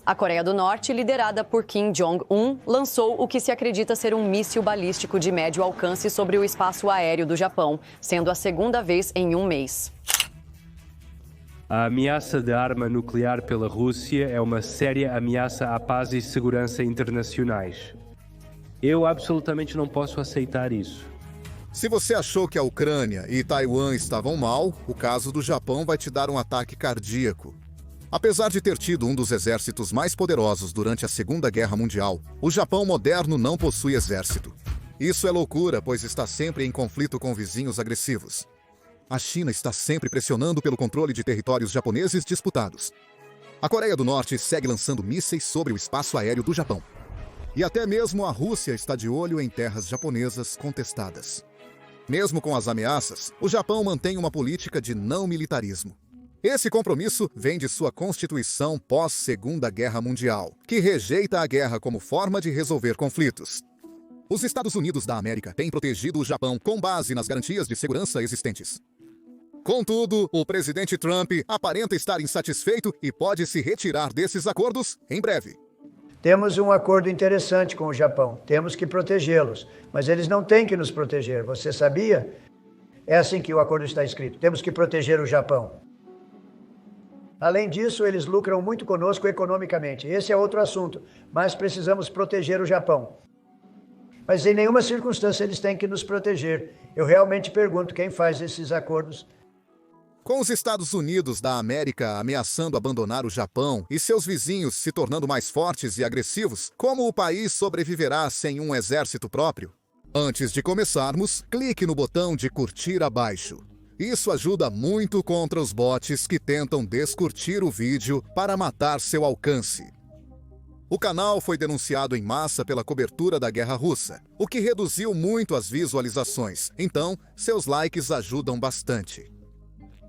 A Coreia do Norte, liderada por Kim Jong-un, lançou o que se acredita ser um míssil balístico de médio alcance sobre o espaço aéreo do Japão, sendo a segunda vez em um mês. A ameaça de arma nuclear pela Rússia é uma séria ameaça à paz e segurança internacionais. Eu absolutamente não posso aceitar isso. Se você achou que a Ucrânia e Taiwan estavam mal, o caso do Japão vai te dar um ataque cardíaco. Apesar de ter tido um dos exércitos mais poderosos durante a Segunda Guerra Mundial, o Japão moderno não possui exército. Isso é loucura, pois está sempre em conflito com vizinhos agressivos. A China está sempre pressionando pelo controle de territórios japoneses disputados. A Coreia do Norte segue lançando mísseis sobre o espaço aéreo do Japão. E até mesmo a Rússia está de olho em terras japonesas contestadas. Mesmo com as ameaças, o Japão mantém uma política de não militarismo. Esse compromisso vem de sua Constituição pós-Segunda Guerra Mundial, que rejeita a guerra como forma de resolver conflitos. Os Estados Unidos da América têm protegido o Japão com base nas garantias de segurança existentes. Contudo, o presidente Trump aparenta estar insatisfeito e pode se retirar desses acordos em breve. Temos um acordo interessante com o Japão, temos que protegê-los, mas eles não têm que nos proteger, você sabia? É assim que o acordo está escrito, temos que proteger o Japão. Além disso, eles lucram muito conosco economicamente. Esse é outro assunto, mas precisamos proteger o Japão. Mas em nenhuma circunstância eles têm que nos proteger. Eu realmente pergunto quem faz esses acordos. Com os Estados Unidos da América ameaçando abandonar o Japão e seus vizinhos se tornando mais fortes e agressivos, como o país sobreviverá sem um exército próprio? Antes de começarmos, clique no botão de curtir abaixo. Isso ajuda muito contra os bots que tentam descurtir o vídeo para matar seu alcance. O canal foi denunciado em massa pela cobertura da Guerra Russa, o que reduziu muito as visualizações, então seus likes ajudam bastante.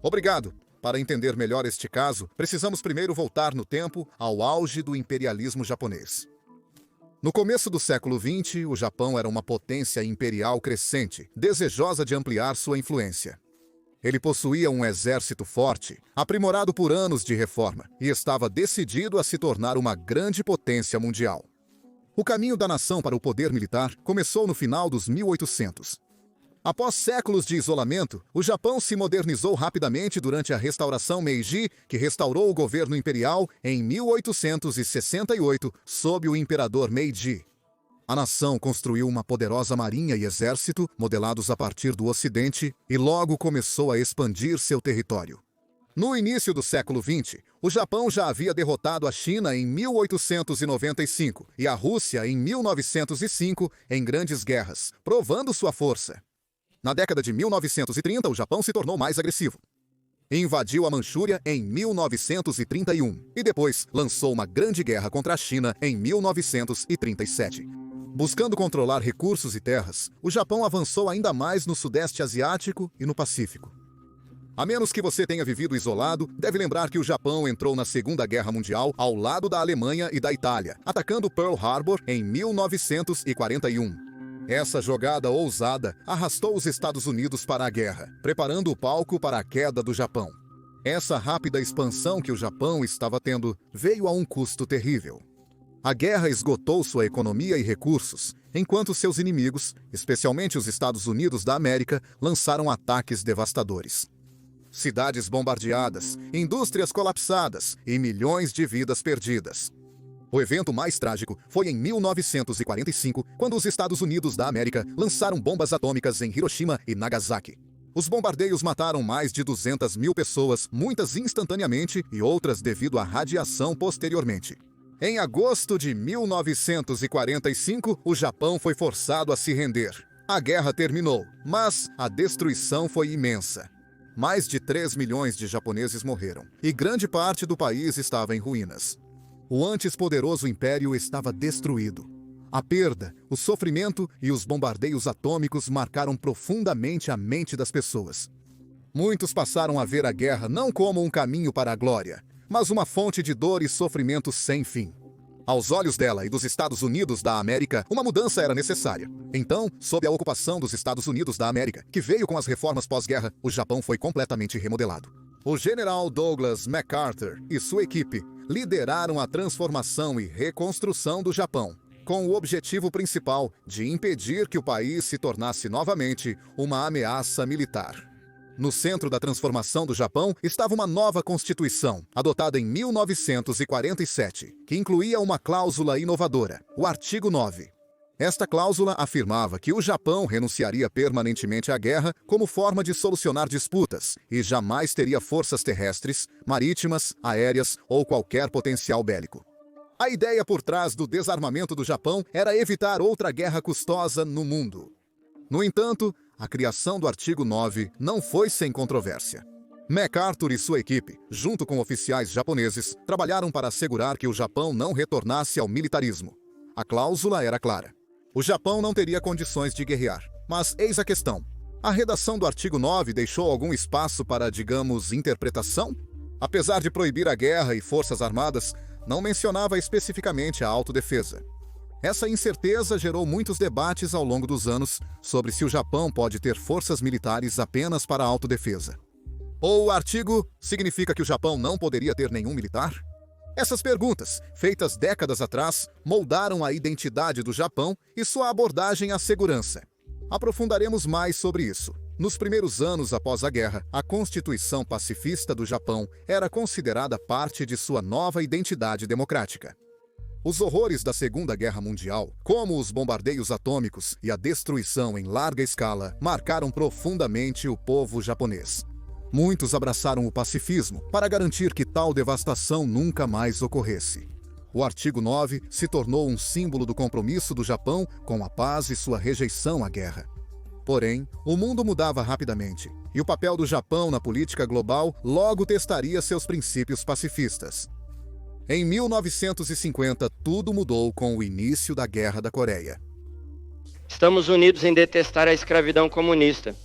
Obrigado! Para entender melhor este caso, precisamos primeiro voltar no tempo ao auge do imperialismo japonês. No começo do século XX, o Japão era uma potência imperial crescente, desejosa de ampliar sua influência. Ele possuía um exército forte, aprimorado por anos de reforma, e estava decidido a se tornar uma grande potência mundial. O caminho da nação para o poder militar começou no final dos 1800. Após séculos de isolamento, o Japão se modernizou rapidamente durante a restauração Meiji, que restaurou o governo imperial em 1868, sob o imperador Meiji. A nação construiu uma poderosa marinha e exército, modelados a partir do Ocidente, e logo começou a expandir seu território. No início do século XX, o Japão já havia derrotado a China em 1895 e a Rússia em 1905 em grandes guerras, provando sua força. Na década de 1930, o Japão se tornou mais agressivo. Invadiu a Manchúria em 1931 e depois lançou uma grande guerra contra a China em 1937. Buscando controlar recursos e terras, o Japão avançou ainda mais no Sudeste Asiático e no Pacífico. A menos que você tenha vivido isolado, deve lembrar que o Japão entrou na Segunda Guerra Mundial ao lado da Alemanha e da Itália, atacando Pearl Harbor em 1941. Essa jogada ousada arrastou os Estados Unidos para a guerra, preparando o palco para a queda do Japão. Essa rápida expansão que o Japão estava tendo veio a um custo terrível. A guerra esgotou sua economia e recursos, enquanto seus inimigos, especialmente os Estados Unidos da América, lançaram ataques devastadores. Cidades bombardeadas, indústrias colapsadas e milhões de vidas perdidas. O evento mais trágico foi em 1945, quando os Estados Unidos da América lançaram bombas atômicas em Hiroshima e Nagasaki. Os bombardeios mataram mais de 200 mil pessoas, muitas instantaneamente e outras devido à radiação posteriormente. Em agosto de 1945, o Japão foi forçado a se render. A guerra terminou, mas a destruição foi imensa. Mais de 3 milhões de japoneses morreram, e grande parte do país estava em ruínas. O antes poderoso império estava destruído. A perda, o sofrimento e os bombardeios atômicos marcaram profundamente a mente das pessoas. Muitos passaram a ver a guerra não como um caminho para a glória, mas uma fonte de dor e sofrimento sem fim. Aos olhos dela e dos Estados Unidos da América, uma mudança era necessária. Então, sob a ocupação dos Estados Unidos da América, que veio com as reformas pós-guerra, o Japão foi completamente remodelado. O general Douglas MacArthur e sua equipe lideraram a transformação e reconstrução do Japão, com o objetivo principal de impedir que o país se tornasse novamente uma ameaça militar. No centro da transformação do Japão estava uma nova Constituição, adotada em 1947, que incluía uma cláusula inovadora, o artigo 9. Esta cláusula afirmava que o Japão renunciaria permanentemente à guerra como forma de solucionar disputas e jamais teria forças terrestres, marítimas, aéreas ou qualquer potencial bélico. A ideia por trás do desarmamento do Japão era evitar outra guerra custosa no mundo. No entanto, a criação do artigo 9 não foi sem controvérsia. MacArthur e sua equipe, junto com oficiais japoneses, trabalharam para assegurar que o Japão não retornasse ao militarismo. A cláusula era clara. O Japão não teria condições de guerrear. Mas eis a questão. A redação do artigo 9 deixou algum espaço para, digamos, interpretação? Apesar de proibir a guerra e forças armadas, não mencionava especificamente a autodefesa. Essa incerteza gerou muitos debates ao longo dos anos sobre se o Japão pode ter forças militares apenas para a autodefesa. Ou o artigo significa que o Japão não poderia ter nenhum militar? Essas perguntas, feitas décadas atrás, moldaram a identidade do Japão e sua abordagem à segurança. Aprofundaremos mais sobre isso. Nos primeiros anos após a guerra, a Constituição Pacifista do Japão era considerada parte de sua nova identidade democrática. Os horrores da Segunda Guerra Mundial, como os bombardeios atômicos e a destruição em larga escala, marcaram profundamente o povo japonês. Muitos abraçaram o pacifismo para garantir que tal devastação nunca mais ocorresse. O artigo 9 se tornou um símbolo do compromisso do Japão com a paz e sua rejeição à guerra. Porém, o mundo mudava rapidamente, e o papel do Japão na política global logo testaria seus princípios pacifistas. Em 1950, tudo mudou com o início da Guerra da Coreia. Estamos unidos em detestar a escravidão comunista.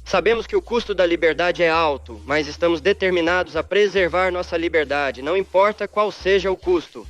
Sabemos que o custo da liberdade é alto, mas estamos determinados a preservar nossa liberdade, não importa qual seja o custo.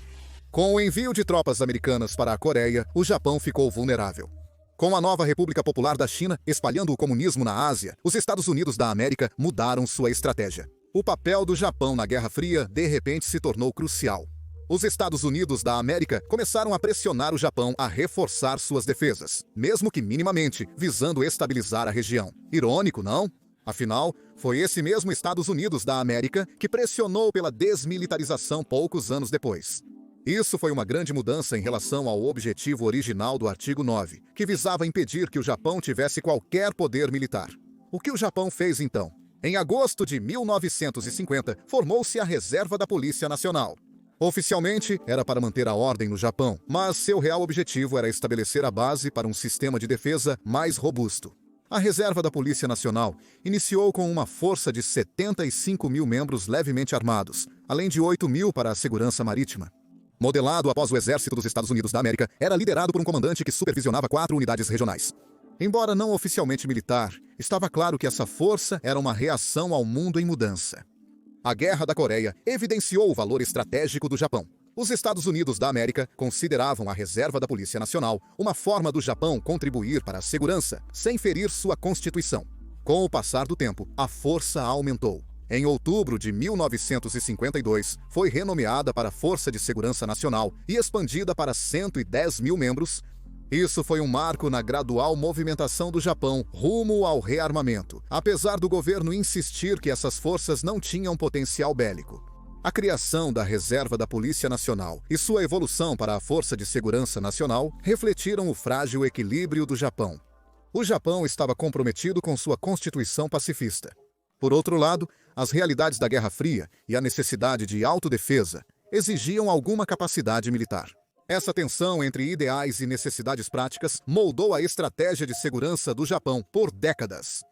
Com o envio de tropas americanas para a Coreia, o Japão ficou vulnerável. Com a nova República Popular da China espalhando o comunismo na Ásia, os Estados Unidos da América mudaram sua estratégia. O papel do Japão na Guerra Fria, de repente, se tornou crucial. Os Estados Unidos da América começaram a pressionar o Japão a reforçar suas defesas, mesmo que minimamente, visando estabilizar a região. Irônico, não? Afinal, foi esse mesmo Estados Unidos da América que pressionou pela desmilitarização poucos anos depois. Isso foi uma grande mudança em relação ao objetivo original do artigo 9, que visava impedir que o Japão tivesse qualquer poder militar. O que o Japão fez então? Em agosto de 1950, formou-se a Reserva da Polícia Nacional. Oficialmente, era para manter a ordem no Japão, mas seu real objetivo era estabelecer a base para um sistema de defesa mais robusto. A Reserva da Polícia Nacional iniciou com uma força de 75 mil membros levemente armados, além de 8 mil para a segurança marítima. Modelado após o Exército dos Estados Unidos da América, era liderado por um comandante que supervisionava 4 unidades regionais. Embora não oficialmente militar, estava claro que essa força era uma reação ao mundo em mudança. A Guerra da Coreia evidenciou o valor estratégico do Japão. Os Estados Unidos da América consideravam a Reserva da Polícia Nacional uma forma do Japão contribuir para a segurança, sem ferir sua Constituição. Com o passar do tempo, a força aumentou. Em outubro de 1952, foi renomeada para a Força de Segurança Nacional e expandida para 110 mil membros. Isso foi um marco na gradual movimentação do Japão rumo ao rearmamento, apesar do governo insistir que essas forças não tinham potencial bélico. A criação da Reserva da Polícia Nacional e sua evolução para a Força de Segurança Nacional refletiram o frágil equilíbrio do Japão. O Japão estava comprometido com sua Constituição pacifista. Por outro lado, as realidades da Guerra Fria e a necessidade de autodefesa exigiam alguma capacidade militar. Essa tensão entre ideais e necessidades práticas moldou a estratégia de segurança do Japão por décadas.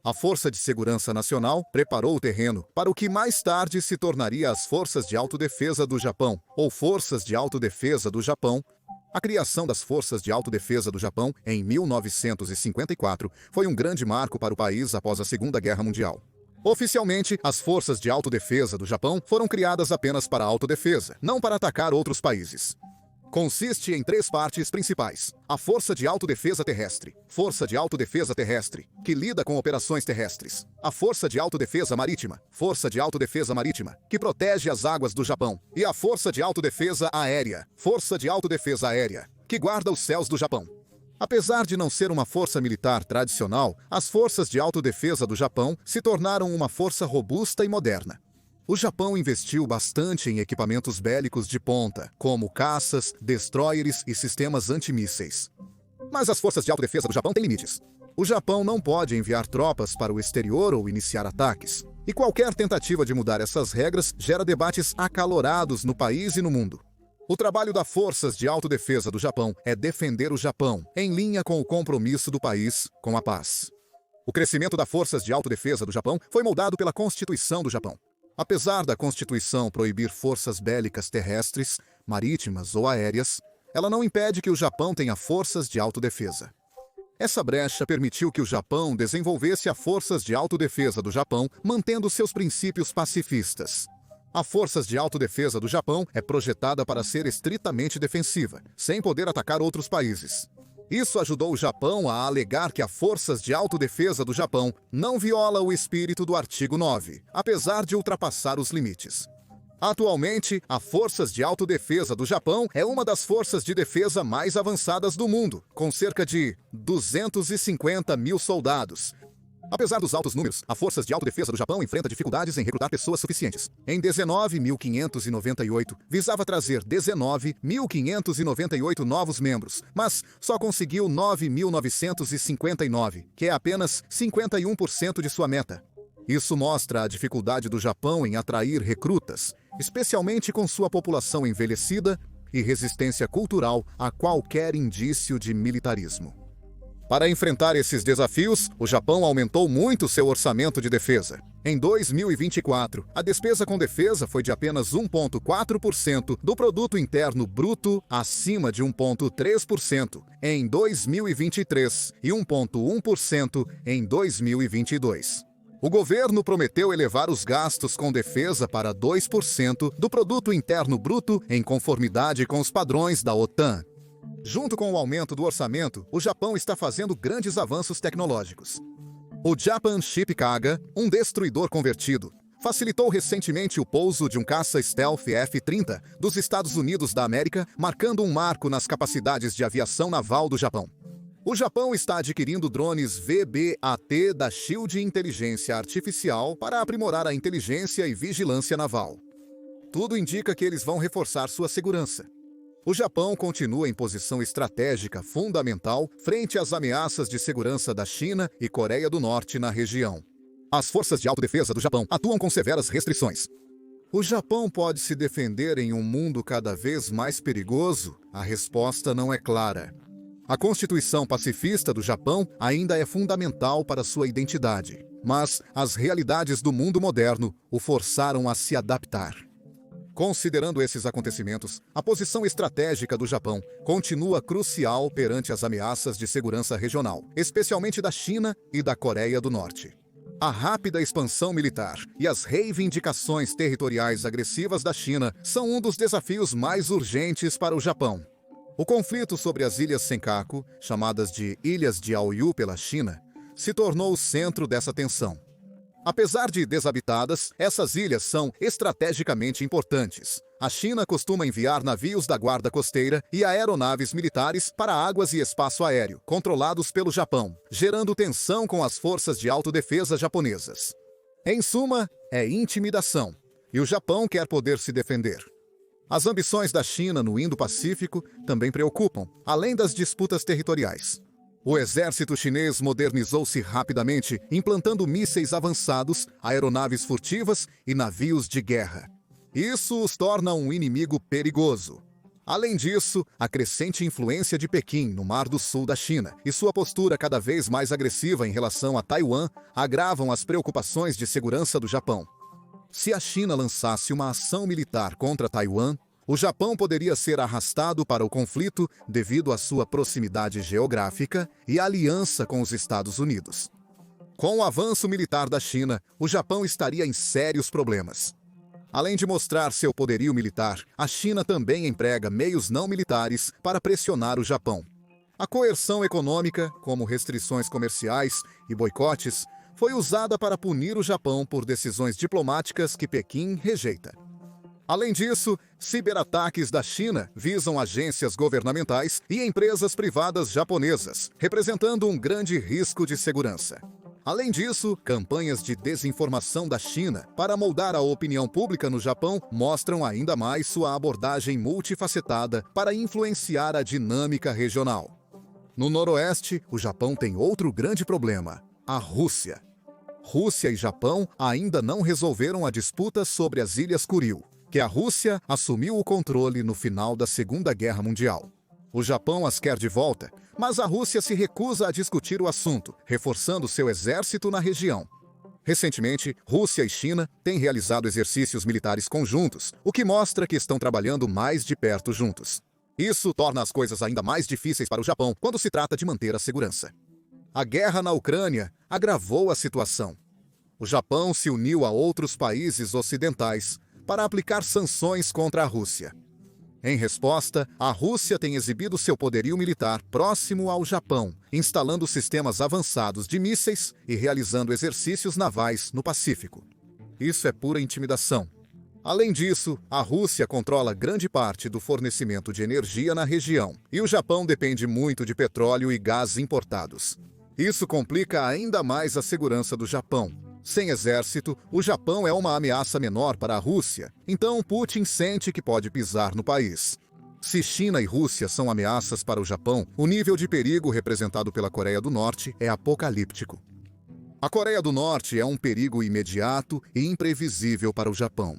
A Força de Segurança Nacional preparou o terreno para o que mais tarde se tornaria as Forças de Autodefesa do Japão, ou Forças de Autodefesa do Japão. A criação das Forças de Autodefesa do Japão, em 1954, foi um grande marco para o país após a Segunda Guerra Mundial. Oficialmente, as Forças de Autodefesa do Japão foram criadas apenas para autodefesa, não para atacar outros países. Consiste em 3 partes principais: a Força de Autodefesa Terrestre, Força de Autodefesa Terrestre, que lida com operações terrestres; a Força de Autodefesa Marítima, Força de Autodefesa Marítima, que protege as águas do Japão; e a Força de Autodefesa Aérea, Força de Autodefesa Aérea, que guarda os céus do Japão. Apesar de não ser uma força militar tradicional, as forças de autodefesa do Japão se tornaram uma força robusta e moderna. O Japão investiu bastante em equipamentos bélicos de ponta, como caças, destroyers e sistemas antimísseis. Mas as forças de autodefesa do Japão têm limites. O Japão não pode enviar tropas para o exterior ou iniciar ataques. E qualquer tentativa de mudar essas regras gera debates acalorados no país e no mundo. O trabalho das forças de autodefesa do Japão é defender o Japão, em linha com o compromisso do país com a paz. O crescimento das forças de autodefesa do Japão foi moldado pela Constituição do Japão. Apesar da Constituição proibir forças bélicas terrestres, marítimas ou aéreas, ela não impede que o Japão tenha forças de autodefesa. Essa brecha permitiu que o Japão desenvolvesse as forças de autodefesa do Japão, mantendo seus princípios pacifistas. A Forças de Autodefesa do Japão é projetada para ser estritamente defensiva, sem poder atacar outros países. Isso ajudou o Japão a alegar que as Forças de Autodefesa do Japão não viola o espírito do artigo 9, apesar de ultrapassar os limites. Atualmente, as Forças de Autodefesa do Japão é uma das forças de defesa mais avançadas do mundo, com cerca de 250 mil soldados. Apesar dos altos números, as Forças de Autodefesa do Japão enfrentam dificuldades em recrutar pessoas suficientes. Em 19.598, visava trazer 19.598 novos membros, mas só conseguiu 9.959, que é apenas 51% de sua meta. Isso mostra a dificuldade do Japão em atrair recrutas, especialmente com sua população envelhecida e resistência cultural a qualquer indício de militarismo. Para enfrentar esses desafios, o Japão aumentou muito seu orçamento de defesa. Em 2024, a despesa com defesa foi de apenas 1,4% do produto interno bruto, acima de 1,3% em 2023 e 1,1% em 2022. O governo prometeu elevar os gastos com defesa para 2% do produto interno bruto em conformidade com os padrões da OTAN. Junto com o aumento do orçamento, o Japão está fazendo grandes avanços tecnológicos. O Japan Ship Kaga, um destruidor convertido, facilitou recentemente o pouso de um caça stealth F-30 dos Estados Unidos da América, marcando um marco nas capacidades de aviação naval do Japão. O Japão está adquirindo drones VBAT da Shield Inteligência Artificial para aprimorar a inteligência e vigilância naval. Tudo indica que eles vão reforçar sua segurança. O Japão continua em posição estratégica fundamental frente às ameaças de segurança da China e Coreia do Norte na região. As forças de autodefesa do Japão atuam com severas restrições. O Japão pode se defender em um mundo cada vez mais perigoso? A resposta não é clara. A Constituição pacifista do Japão ainda é fundamental para sua identidade, mas as realidades do mundo moderno o forçaram a se adaptar. Considerando esses acontecimentos, a posição estratégica do Japão continua crucial perante as ameaças de segurança regional, especialmente da China e da Coreia do Norte. A rápida expansão militar e as reivindicações territoriais agressivas da China são um dos desafios mais urgentes para o Japão. O conflito sobre as Ilhas Senkaku, chamadas de Ilhas de Aoyu pela China, se tornou o centro dessa tensão. Apesar de desabitadas, essas ilhas são estrategicamente importantes. A China costuma enviar navios da guarda costeira e aeronaves militares para águas e espaço aéreo, controlados pelo Japão, gerando tensão com as forças de autodefesa japonesas. Em suma, é intimidação, e o Japão quer poder se defender. As ambições da China no Indo-Pacífico também preocupam, além das disputas territoriais. O exército chinês modernizou-se rapidamente, implantando mísseis avançados, aeronaves furtivas e navios de guerra. Isso os torna um inimigo perigoso. Além disso, a crescente influência de Pequim no Mar do Sul da China e sua postura cada vez mais agressiva em relação a Taiwan agravam as preocupações de segurança do Japão. Se a China lançasse uma ação militar contra Taiwan, o Japão poderia ser arrastado para o conflito devido à sua proximidade geográfica e aliança com os Estados Unidos. Com o avanço militar da China, o Japão estaria em sérios problemas. Além de mostrar seu poderio militar, a China também emprega meios não militares para pressionar o Japão. A coerção econômica, como restrições comerciais e boicotes, foi usada para punir o Japão por decisões diplomáticas que Pequim rejeita. Além disso, ciberataques da China visam agências governamentais e empresas privadas japonesas, representando um grande risco de segurança. Além disso, campanhas de desinformação da China para moldar a opinião pública no Japão mostram ainda mais sua abordagem multifacetada para influenciar a dinâmica regional. No Noroeste, o Japão tem outro grande problema: a Rússia. Rússia e Japão ainda não resolveram a disputa sobre as Ilhas Kuril, que a Rússia assumiu o controle no final da Segunda Guerra Mundial. O Japão as quer de volta, mas a Rússia se recusa a discutir o assunto, reforçando seu exército na região. Recentemente, Rússia e China têm realizado exercícios militares conjuntos, o que mostra que estão trabalhando mais de perto juntos. Isso torna as coisas ainda mais difíceis para o Japão quando se trata de manter a segurança. A guerra na Ucrânia agravou a situação. O Japão se uniu a outros países ocidentais para aplicar sanções contra a Rússia. Em resposta, a Rússia tem exibido seu poderio militar próximo ao Japão, instalando sistemas avançados de mísseis e realizando exercícios navais no Pacífico. Isso é pura intimidação. Além disso, a Rússia controla grande parte do fornecimento de energia na região, e o Japão depende muito de petróleo e gás importados. Isso complica ainda mais a segurança do Japão. Sem exército, o Japão é uma ameaça menor para a Rússia, então Putin sente que pode pisar no país. Se China e Rússia são ameaças para o Japão, o nível de perigo representado pela Coreia do Norte é apocalíptico. A Coreia do Norte é um perigo imediato e imprevisível para o Japão.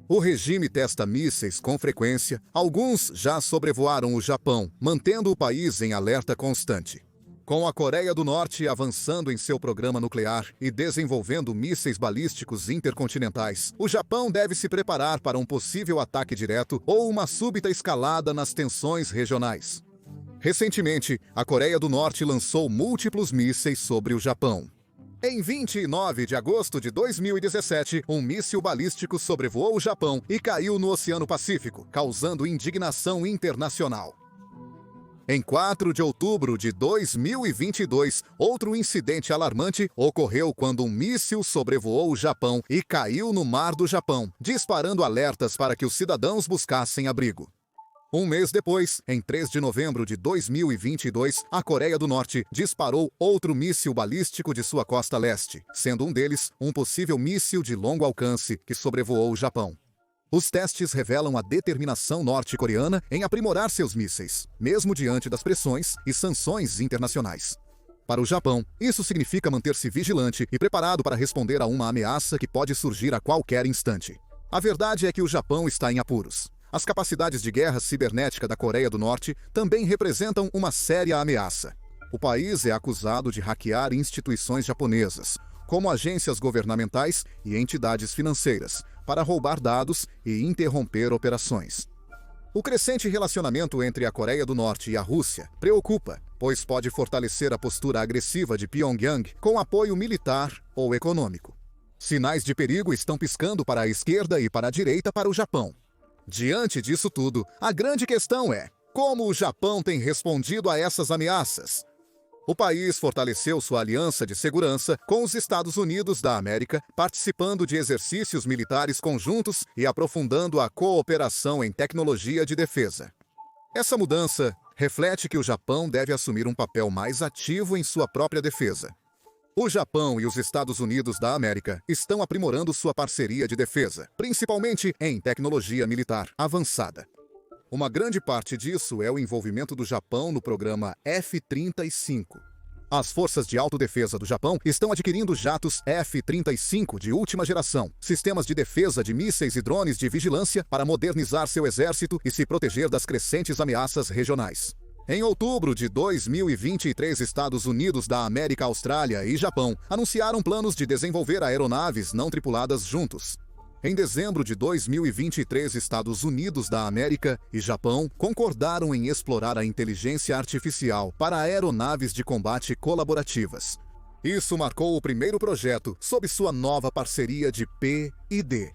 O regime testa mísseis com frequência, alguns já sobrevoaram o Japão, mantendo o país em alerta constante. Com a Coreia do Norte avançando em seu programa nuclear e desenvolvendo mísseis balísticos intercontinentais, o Japão deve se preparar para um possível ataque direto ou uma súbita escalada nas tensões regionais. Recentemente, a Coreia do Norte lançou múltiplos mísseis sobre o Japão. Em 29 de agosto de 2017, um míssil balístico sobrevoou o Japão e caiu no Oceano Pacífico, causando indignação internacional. Em 4 de outubro de 2022, outro incidente alarmante ocorreu quando um míssil sobrevoou o Japão e caiu no Mar do Japão, disparando alertas para que os cidadãos buscassem abrigo. Um mês depois, em 3 de novembro de 2022, a Coreia do Norte disparou outro míssil balístico de sua costa leste, sendo um deles um possível míssil de longo alcance que sobrevoou o Japão. Os testes revelam a determinação norte-coreana em aprimorar seus mísseis, mesmo diante das pressões e sanções internacionais. Para o Japão, isso significa manter-se vigilante e preparado para responder a uma ameaça que pode surgir a qualquer instante. A verdade é que o Japão está em apuros. As capacidades de guerra cibernética da Coreia do Norte também representam uma séria ameaça. O país é acusado de hackear instituições japonesas, como agências governamentais e entidades financeiras, para roubar dados e interromper operações. O crescente relacionamento entre a Coreia do Norte e a Rússia preocupa, pois pode fortalecer a postura agressiva de Pyongyang com apoio militar ou econômico. Sinais de perigo estão piscando para a esquerda e para a direita para o Japão. Diante disso tudo, a grande questão é: como o Japão tem respondido a essas ameaças? O país fortaleceu sua aliança de segurança com os Estados Unidos da América, participando de exercícios militares conjuntos e aprofundando a cooperação em tecnologia de defesa. Essa mudança reflete que o Japão deve assumir um papel mais ativo em sua própria defesa. O Japão e os Estados Unidos da América estão aprimorando sua parceria de defesa, principalmente em tecnologia militar avançada. Uma grande parte disso é o envolvimento do Japão no programa F-35. As forças de autodefesa do Japão estão adquirindo jatos F-35 de última geração, sistemas de defesa de mísseis e drones de vigilância para modernizar seu exército e se proteger das crescentes ameaças regionais. Em outubro de 2023, Estados Unidos da América, Austrália e Japão anunciaram planos de desenvolver aeronaves não tripuladas juntos. Em dezembro de 2023, Estados Unidos da América e Japão concordaram em explorar a inteligência artificial para aeronaves de combate colaborativas. Isso marcou o primeiro projeto sob sua nova parceria de P&D.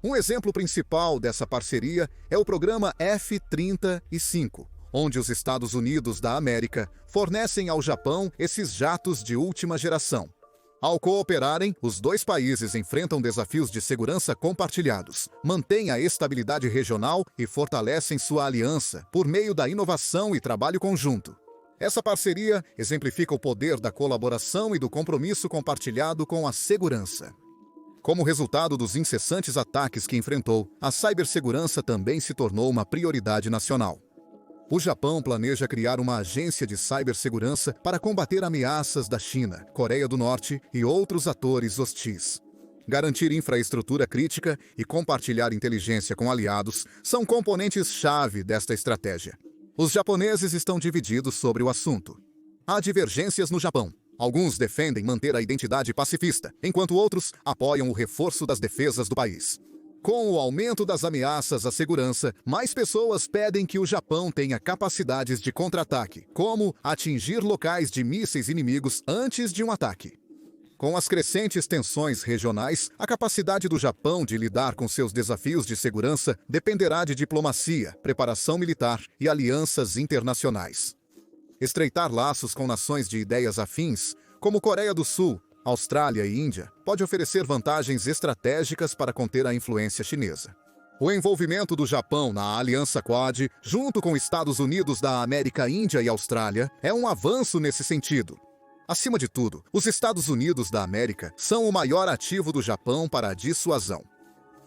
Um exemplo principal dessa parceria é o programa F-35, onde os Estados Unidos da América fornecem ao Japão esses jatos de última geração. Ao cooperarem, os dois países enfrentam desafios de segurança compartilhados, mantêm a estabilidade regional e fortalecem sua aliança por meio da inovação e trabalho conjunto. Essa parceria exemplifica o poder da colaboração e do compromisso compartilhado com a segurança. Como resultado dos incessantes ataques que enfrentou, a cibersegurança também se tornou uma prioridade nacional. O Japão planeja criar uma agência de cibersegurança para combater ameaças da China, Coreia do Norte e outros atores hostis. Garantir infraestrutura crítica e compartilhar inteligência com aliados são componentes-chave desta estratégia. Os japoneses estão divididos sobre o assunto. Há divergências no Japão. Alguns defendem manter a identidade pacifista, enquanto outros apoiam o reforço das defesas do país. Com o aumento das ameaças à segurança, mais pessoas pedem que o Japão tenha capacidades de contra-ataque, como atingir locais de mísseis inimigos antes de um ataque. Com as crescentes tensões regionais, a capacidade do Japão de lidar com seus desafios de segurança dependerá de diplomacia, preparação militar e alianças internacionais. Estreitar laços com nações de ideias afins, como Coreia do Sul, Austrália e Índia, pode oferecer vantagens estratégicas para conter a influência chinesa. O envolvimento do Japão na Aliança Quad, junto com Estados Unidos da América, Índia e Austrália, é um avanço nesse sentido. Acima de tudo, os Estados Unidos da América são o maior ativo do Japão para a dissuasão.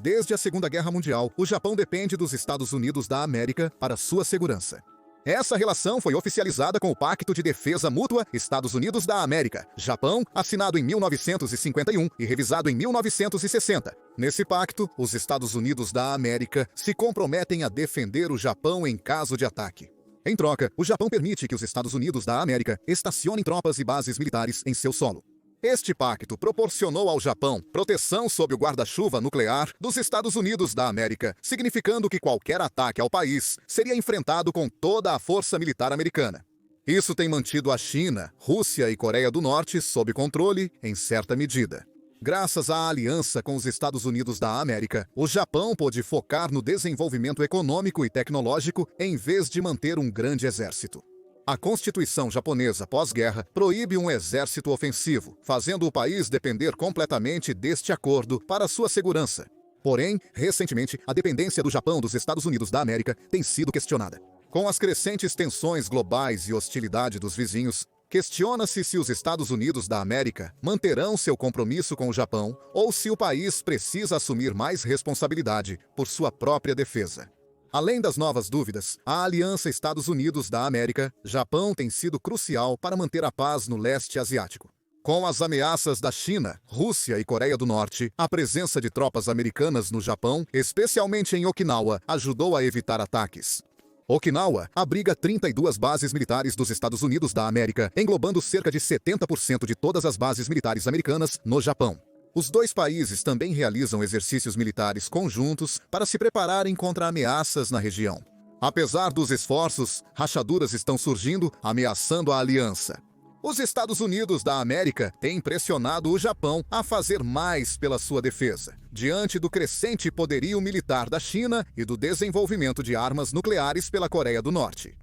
Desde a Segunda Guerra Mundial, o Japão depende dos Estados Unidos da América para sua segurança. Essa relação foi oficializada com o Pacto de Defesa Mútua Estados Unidos da América, Japão, assinado em 1951 e revisado em 1960. Nesse pacto, os Estados Unidos da América se comprometem a defender o Japão em caso de ataque. Em troca, o Japão permite que os Estados Unidos da América estacionem tropas e bases militares em seu solo. Este pacto proporcionou ao Japão proteção sob o guarda-chuva nuclear dos Estados Unidos da América, significando que qualquer ataque ao país seria enfrentado com toda a força militar americana. Isso tem mantido a China, Rússia e Coreia do Norte sob controle em certa medida. Graças à aliança com os Estados Unidos da América, o Japão pôde focar no desenvolvimento econômico e tecnológico em vez de manter um grande exército. A Constituição japonesa pós-guerra proíbe um exército ofensivo, fazendo o país depender completamente deste acordo para sua segurança. Porém, recentemente, a dependência do Japão dos Estados Unidos da América tem sido questionada. Com as crescentes tensões globais e hostilidade dos vizinhos, questiona-se se os Estados Unidos da América manterão seu compromisso com o Japão ou se o país precisa assumir mais responsabilidade por sua própria defesa. Além das novas dúvidas, a aliança Estados Unidos da América-Japão tem sido crucial para manter a paz no leste asiático. Com as ameaças da China, Rússia e Coreia do Norte, a presença de tropas americanas no Japão, especialmente em Okinawa, ajudou a evitar ataques. Okinawa abriga 32 bases militares dos Estados Unidos da América, englobando cerca de 70% de todas as bases militares americanas no Japão. Os dois países também realizam exercícios militares conjuntos para se prepararem contra ameaças na região. Apesar dos esforços, rachaduras estão surgindo, ameaçando a aliança. Os Estados Unidos da América têm pressionado o Japão a fazer mais pela sua defesa, diante do crescente poderio militar da China e do desenvolvimento de armas nucleares pela Coreia do Norte.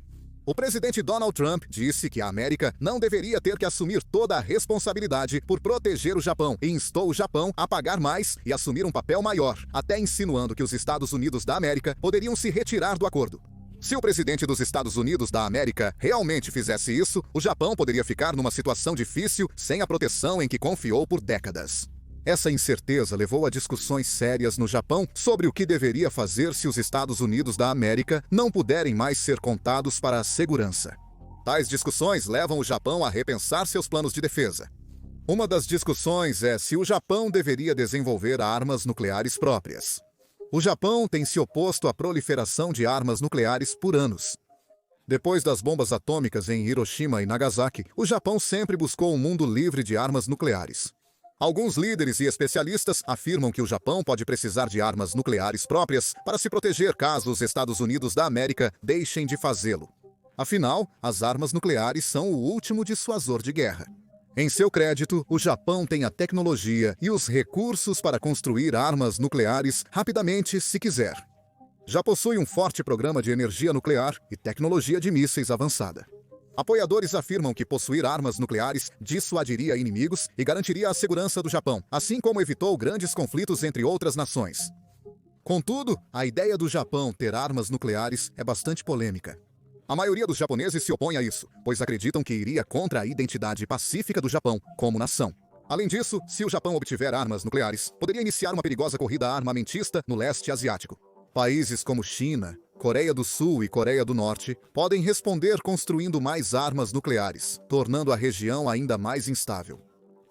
O presidente Donald Trump disse que a América não deveria ter que assumir toda a responsabilidade por proteger o Japão e instou o Japão a pagar mais e assumir um papel maior, até insinuando que os Estados Unidos da América poderiam se retirar do acordo. Se o presidente dos Estados Unidos da América realmente fizesse isso, o Japão poderia ficar numa situação difícil sem a proteção em que confiou por décadas. Essa incerteza levou a discussões sérias no Japão sobre o que deveria fazer se os Estados Unidos da América não puderem mais ser contados para a segurança. Tais discussões levam o Japão a repensar seus planos de defesa. Uma das discussões é se o Japão deveria desenvolver armas nucleares próprias. O Japão tem se oposto à proliferação de armas nucleares por anos. Depois das bombas atômicas em Hiroshima e Nagasaki, o Japão sempre buscou um mundo livre de armas nucleares. Alguns líderes e especialistas afirmam que o Japão pode precisar de armas nucleares próprias para se proteger caso os Estados Unidos da América deixem de fazê-lo. Afinal, as armas nucleares são o último dissuasor de guerra. Em seu crédito, o Japão tem a tecnologia e os recursos para construir armas nucleares rapidamente se quiser. Já possui um forte programa de energia nuclear e tecnologia de mísseis avançada. Apoiadores afirmam que possuir armas nucleares dissuadiria inimigos e garantiria a segurança do Japão, assim como evitou grandes conflitos entre outras nações. Contudo, a ideia do Japão ter armas nucleares é bastante polêmica. A maioria dos japoneses se opõe a isso, pois acreditam que iria contra a identidade pacífica do Japão como nação. Além disso, se o Japão obtiver armas nucleares, poderia iniciar uma perigosa corrida armamentista no leste asiático. Países como China, Coreia do Sul e Coreia do Norte podem responder construindo mais armas nucleares, tornando a região ainda mais instável.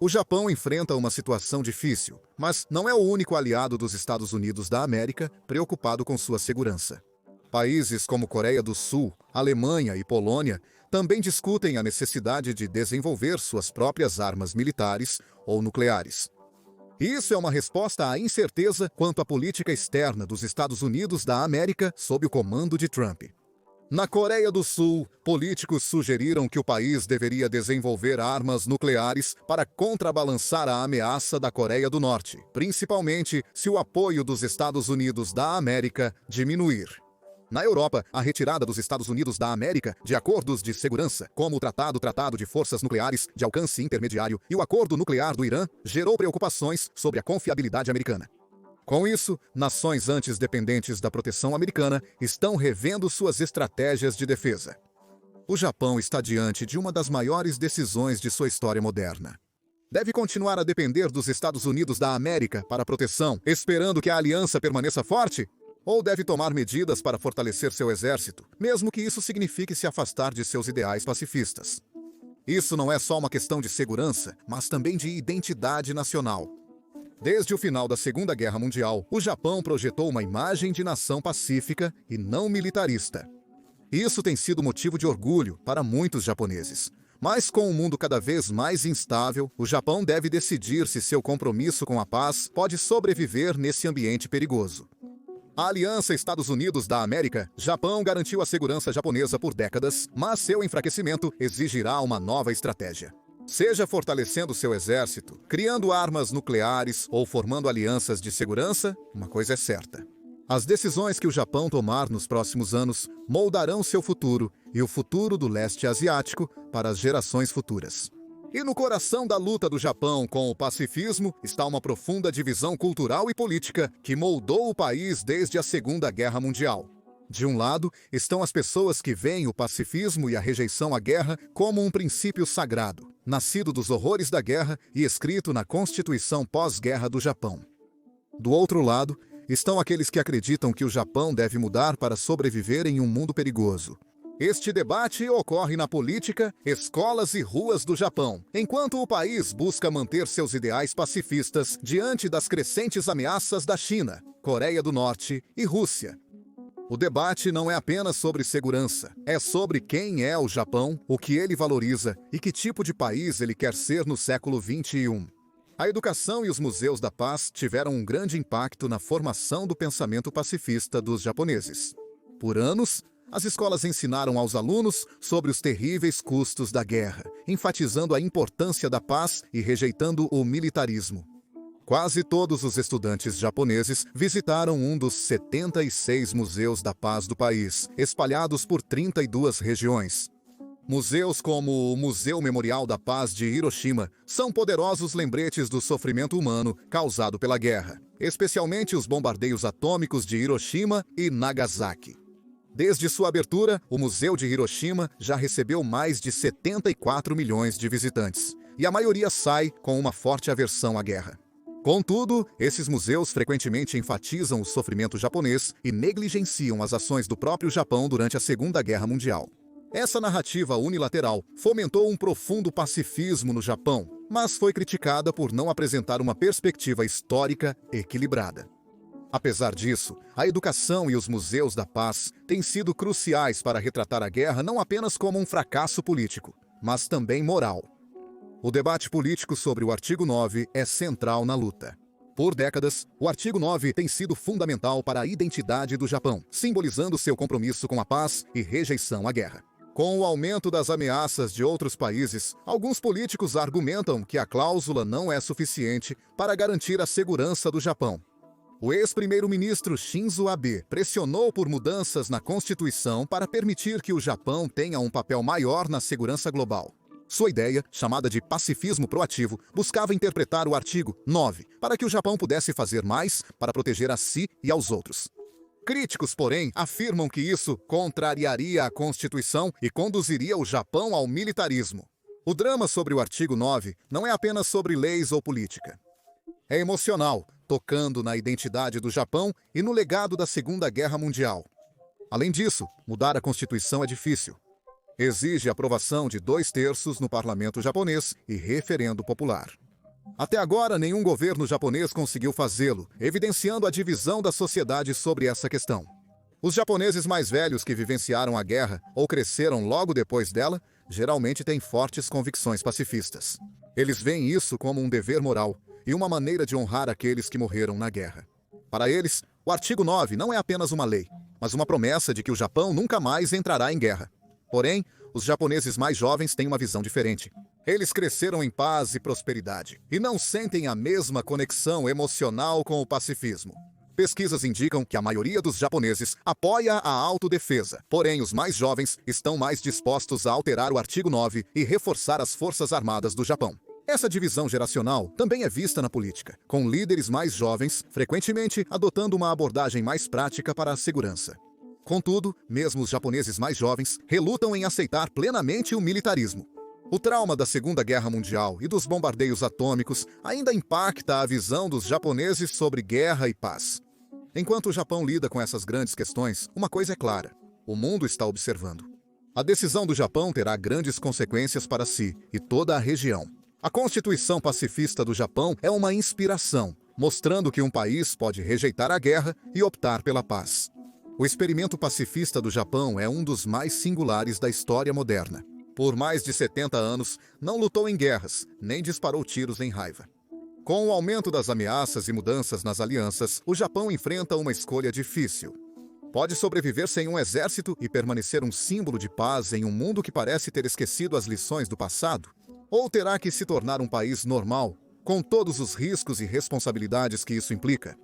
O Japão enfrenta uma situação difícil, mas não é o único aliado dos Estados Unidos da América preocupado com sua segurança. Países como Coreia do Sul, Alemanha e Polônia também discutem a necessidade de desenvolver suas próprias armas militares ou nucleares. Isso é uma resposta à incerteza quanto à política externa dos Estados Unidos da América sob o comando de Trump. Na Coreia do Sul, políticos sugeriram que o país deveria desenvolver armas nucleares para contrabalançar a ameaça da Coreia do Norte, principalmente se o apoio dos Estados Unidos da América diminuir. Na Europa, a retirada dos Estados Unidos da América de acordos de segurança, como o Tratado de Forças Nucleares de Alcance Intermediário e o Acordo Nuclear do Irã, gerou preocupações sobre a confiabilidade americana. Com isso, nações antes dependentes da proteção americana estão revendo suas estratégias de defesa. O Japão está diante de uma das maiores decisões de sua história moderna. Deve continuar a depender dos Estados Unidos da América para proteção, esperando que a aliança permaneça forte? Ou deve tomar medidas para fortalecer seu exército, mesmo que isso signifique se afastar de seus ideais pacifistas? Isso não é só uma questão de segurança, mas também de identidade nacional. Desde o final da Segunda Guerra Mundial, o Japão projetou uma imagem de nação pacífica e não militarista. Isso tem sido motivo de orgulho para muitos japoneses. Mas com um mundo cada vez mais instável, o Japão deve decidir se seu compromisso com a paz pode sobreviver nesse ambiente perigoso. A Aliança Estados Unidos da América, Japão garantiu a segurança japonesa por décadas, mas seu enfraquecimento exigirá uma nova estratégia. Seja fortalecendo seu exército, criando armas nucleares ou formando alianças de segurança, uma coisa é certa. As decisões que o Japão tomar nos próximos anos moldarão seu futuro e o futuro do leste asiático para as gerações futuras. E no coração da luta do Japão com o pacifismo está uma profunda divisão cultural e política que moldou o país desde a Segunda Guerra Mundial. De um lado, estão as pessoas que veem o pacifismo e a rejeição à guerra como um princípio sagrado, nascido dos horrores da guerra e escrito na Constituição pós-guerra do Japão. Do outro lado, estão aqueles que acreditam que o Japão deve mudar para sobreviver em um mundo perigoso. Este debate ocorre na política, escolas e ruas do Japão, enquanto o país busca manter seus ideais pacifistas diante das crescentes ameaças da China, Coreia do Norte e Rússia. O debate não é apenas sobre segurança, é sobre quem é o Japão, o que ele valoriza e que tipo de país ele quer ser no século XXI. A educação e os museus da paz tiveram um grande impacto na formação do pensamento pacifista dos japoneses. Por anos, as escolas ensinaram aos alunos sobre os terríveis custos da guerra, enfatizando a importância da paz e rejeitando o militarismo. Quase todos os estudantes japoneses visitaram um dos 76 museus da paz do país, espalhados por 32 regiões. Museus como o Museu Memorial da Paz de Hiroshima são poderosos lembretes do sofrimento humano causado pela guerra, especialmente os bombardeios atômicos de Hiroshima e Nagasaki. Desde sua abertura, o Museu de Hiroshima já recebeu mais de 74 milhões de visitantes, e a maioria sai com uma forte aversão à guerra. Contudo, esses museus frequentemente enfatizam o sofrimento japonês e negligenciam as ações do próprio Japão durante a Segunda Guerra Mundial. Essa narrativa unilateral fomentou um profundo pacifismo no Japão, mas foi criticada por não apresentar uma perspectiva histórica equilibrada. Apesar disso, a educação e os museus da paz têm sido cruciais para retratar a guerra não apenas como um fracasso político, mas também moral. O debate político sobre o artigo 9 é central na luta. Por décadas, o artigo 9 tem sido fundamental para a identidade do Japão, simbolizando seu compromisso com a paz e rejeição à guerra. Com o aumento das ameaças de outros países, alguns políticos argumentam que a cláusula não é suficiente para garantir a segurança do Japão. O ex-primeiro-ministro Shinzo Abe pressionou por mudanças na Constituição para permitir que o Japão tenha um papel maior na segurança global. Sua ideia, chamada de pacifismo proativo, buscava interpretar o artigo 9 para que o Japão pudesse fazer mais para proteger a si e aos outros. Críticos, porém, afirmam que isso contrariaria a Constituição e conduziria o Japão ao militarismo. O drama sobre o artigo 9 não é apenas sobre leis ou política. É emocional, tocando na identidade do Japão e no legado da Segunda Guerra Mundial. Além disso, mudar a Constituição é difícil. Exige aprovação de 2/3 no parlamento japonês e referendo popular. Até agora, nenhum governo japonês conseguiu fazê-lo, evidenciando a divisão da sociedade sobre essa questão. Os japoneses mais velhos que vivenciaram a guerra ou cresceram logo depois dela, geralmente têm fortes convicções pacifistas. Eles veem isso como um dever moral e uma maneira de honrar aqueles que morreram na guerra. Para eles, o artigo 9 não é apenas uma lei, mas uma promessa de que o Japão nunca mais entrará em guerra. Porém, os japoneses mais jovens têm uma visão diferente. Eles cresceram em paz e prosperidade e não sentem a mesma conexão emocional com o pacifismo. Pesquisas indicam que a maioria dos japoneses apoia a autodefesa, porém os mais jovens estão mais dispostos a alterar o artigo 9 e reforçar as forças armadas do Japão. Essa divisão geracional também é vista na política, com líderes mais jovens frequentemente adotando uma abordagem mais prática para a segurança. Contudo, mesmo os japoneses mais jovens relutam em aceitar plenamente o militarismo. O trauma da Segunda Guerra Mundial e dos bombardeios atômicos ainda impacta a visão dos japoneses sobre guerra e paz. Enquanto o Japão lida com essas grandes questões, uma coisa é clara: o mundo está observando. A decisão do Japão terá grandes consequências para si e toda a região. A Constituição Pacifista do Japão é uma inspiração, mostrando que um país pode rejeitar a guerra e optar pela paz. O experimento pacifista do Japão é um dos mais singulares da história moderna. Por mais de 70 anos, não lutou em guerras, nem disparou tiros em raiva. Com o aumento das ameaças e mudanças nas alianças, o Japão enfrenta uma escolha difícil. Pode sobreviver sem um exército e permanecer um símbolo de paz em um mundo que parece ter esquecido as lições do passado? Ou terá que se tornar um país normal, com todos os riscos e responsabilidades que isso implica?